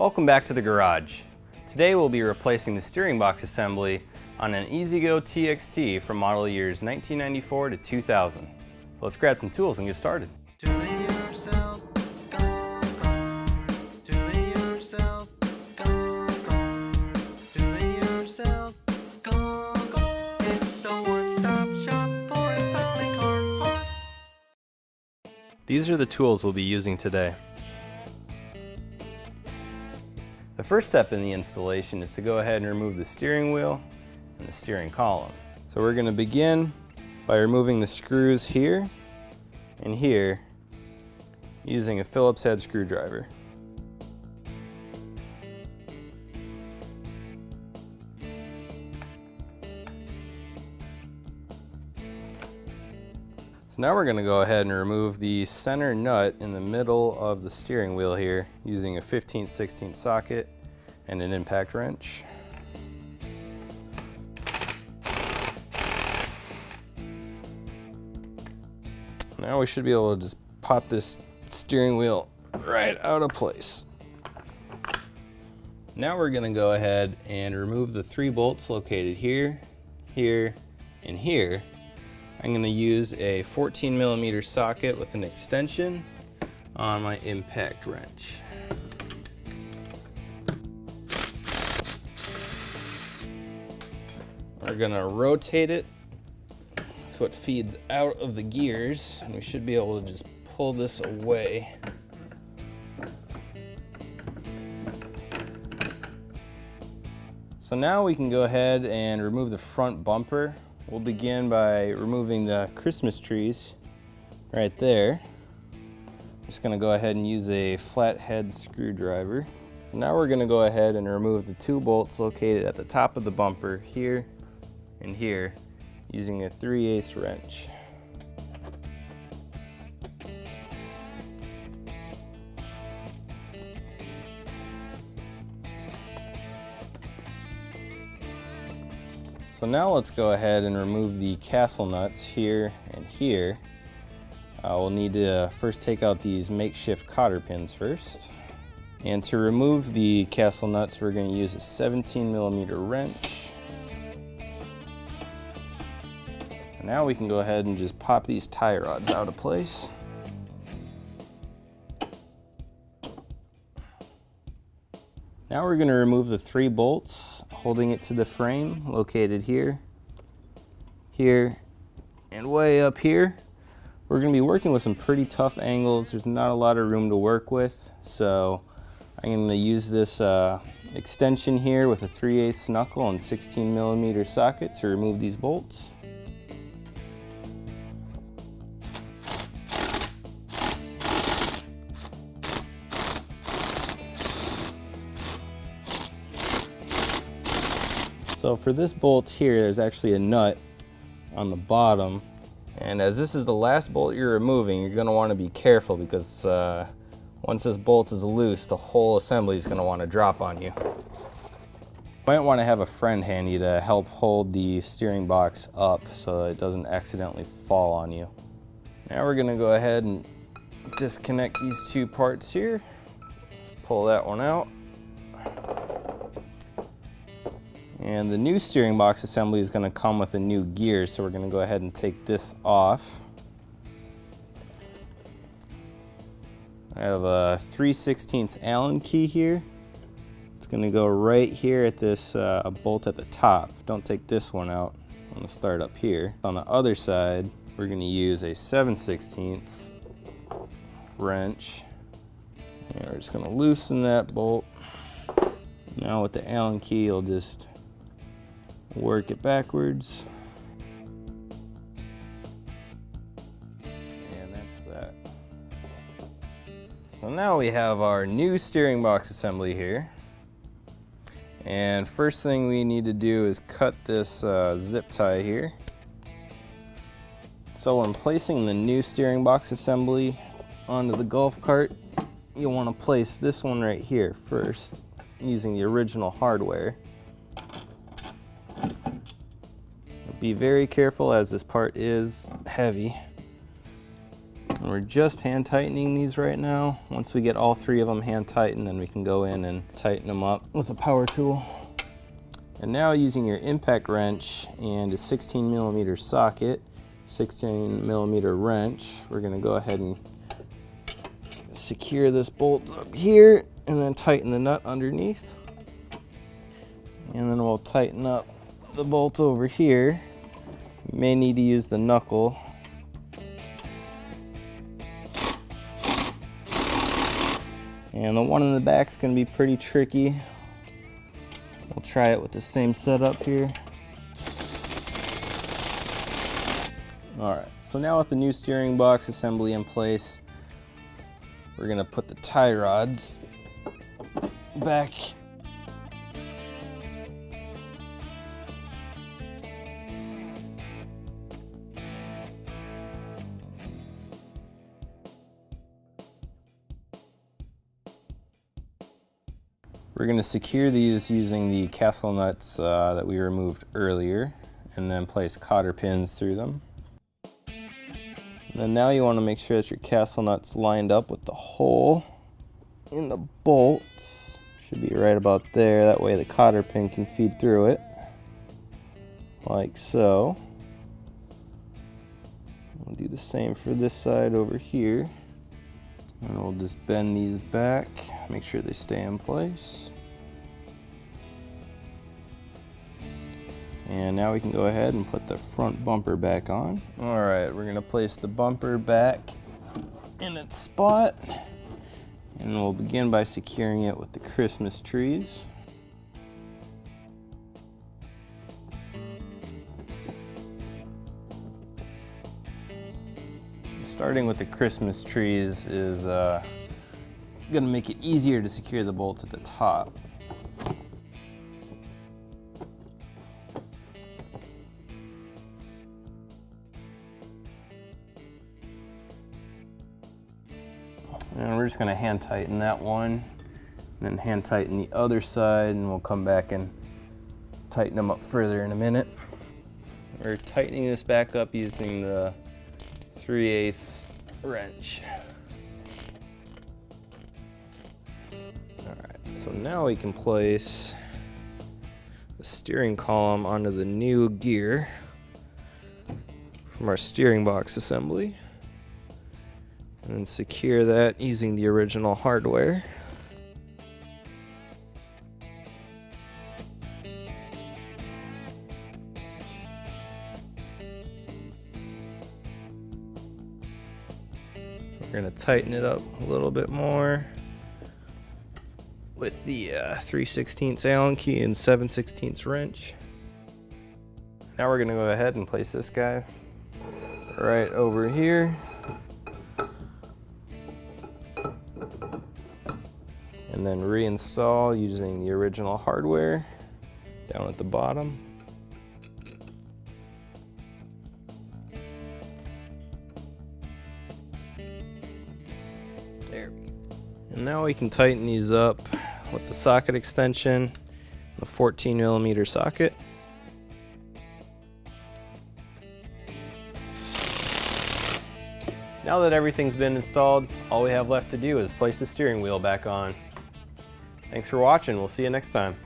Welcome back to the garage. Today we'll be replacing the steering box assembly on an EZGO TXT from model years 1994 to 2000. So let's grab some tools and get started. These are the tools we'll be using today. The first step in the installation is to go ahead and remove the steering wheel and the steering column. So we're going to begin by removing the screws here and here using a Phillips head screwdriver. So now we're going to go ahead and remove the center nut in the middle of the steering wheel here using a 15/16 socket and an impact wrench. Now we should be able to just pop this steering wheel right out of place. Now we're going to go ahead and remove the 3 bolts located here, here, and here. I'm going to use a 14mm socket with an extension on my impact wrench. We're going to rotate it so it feeds out of the gears, and we should be able to just pull this away. So now we can go ahead and remove the front bumper. We'll begin by removing the Christmas trees right there. Just going to go ahead and use a flathead screwdriver. So now we're going to go ahead and remove the 2 bolts located at the top of the bumper here and here using a 3/8 wrench. So now let's go ahead and remove the castle nuts here and here. We'll need to first take out these makeshift cotter pins first. And to remove the castle nuts, we're going to use a 17mm wrench. And now we can go ahead and just pop these tie rods out of place. Now we're going to remove the 3 bolts holding it to the frame located here, here, and way up here. We're going to be working with some pretty tough angles. There's not a lot of room to work with, so I'm going to use this extension here with a 3/8 knuckle and 16mm socket to remove these bolts. So for this bolt here, there's actually a nut on the bottom, and as this is the last bolt you're removing, you're going to want to be careful because once this bolt is loose, the whole assembly is going to want to drop on you. You might want to have a friend handy to help hold the steering box up so it doesn't accidentally fall on you. Now we're going to go ahead and disconnect these 2 parts here. Let's pull that one out. And the new steering box assembly is going to come with a new gear, so we're going to go ahead and take this off. I have a 3/16 Allen key here. It's going to go right here at this bolt at the top. Don't take this one out. I'm going to start up here. On the other side, we're going to use a 7/16 wrench. And we're just going to loosen that bolt. Now with the Allen key, you'll just work it backwards. And that's that. So now we have our new steering box assembly here. And first thing we need to do is cut this zip tie here. So when placing the new steering box assembly onto the golf cart, you'll want to place this one right here first using the original hardware. Be very careful as this part is heavy. And we're just hand tightening these right now. Once we get all 3 of them hand tightened, then we can go in and tighten them up with a power tool. And now using your impact wrench and a 16mm socket, 16mm wrench, we're gonna go ahead and secure this bolt up here and then tighten the nut underneath. And then we'll tighten up the bolt over here. You may need to use the knuckle. And the one in the back is going to be pretty tricky. We'll try it with the same setup here. Alright, so now with the new steering box assembly in place, we're going to put the tie rods back. We're going to secure these using the castle nuts that we removed earlier, and then place cotter pins through them. And then now you want to make sure that your castle nuts lined up with the hole in the bolt. Should be right about there, that way the cotter pin can feed through it, like so. We'll do the same for this side over here. And we'll just bend these back, make sure they stay in place. And now we can go ahead and put the front bumper back on. All right, we're gonna place the bumper back in its spot. And we'll begin by securing it with the Christmas trees. Starting with the Christmas trees is going to make it easier to secure the bolts at the top. And we're just going to hand tighten that one, and then hand tighten the other side, and we'll come back and tighten them up further in a minute. We're tightening this back up using the 3/8 wrench. Alright, so now we can place the steering column onto the new gear from our steering box assembly, and then secure that using the original hardware. We're going to tighten it up a little bit more with the 3/16 Allen key and 7/16 wrench. Now we're going to go ahead and place this guy right over here. And then reinstall using the original hardware down at the bottom. There we go. And now we can tighten these up with the socket extension, the 14mm socket. Now that everything's been installed, all we have left to do is place the steering wheel back on. Thanks for watching. We'll see you next time.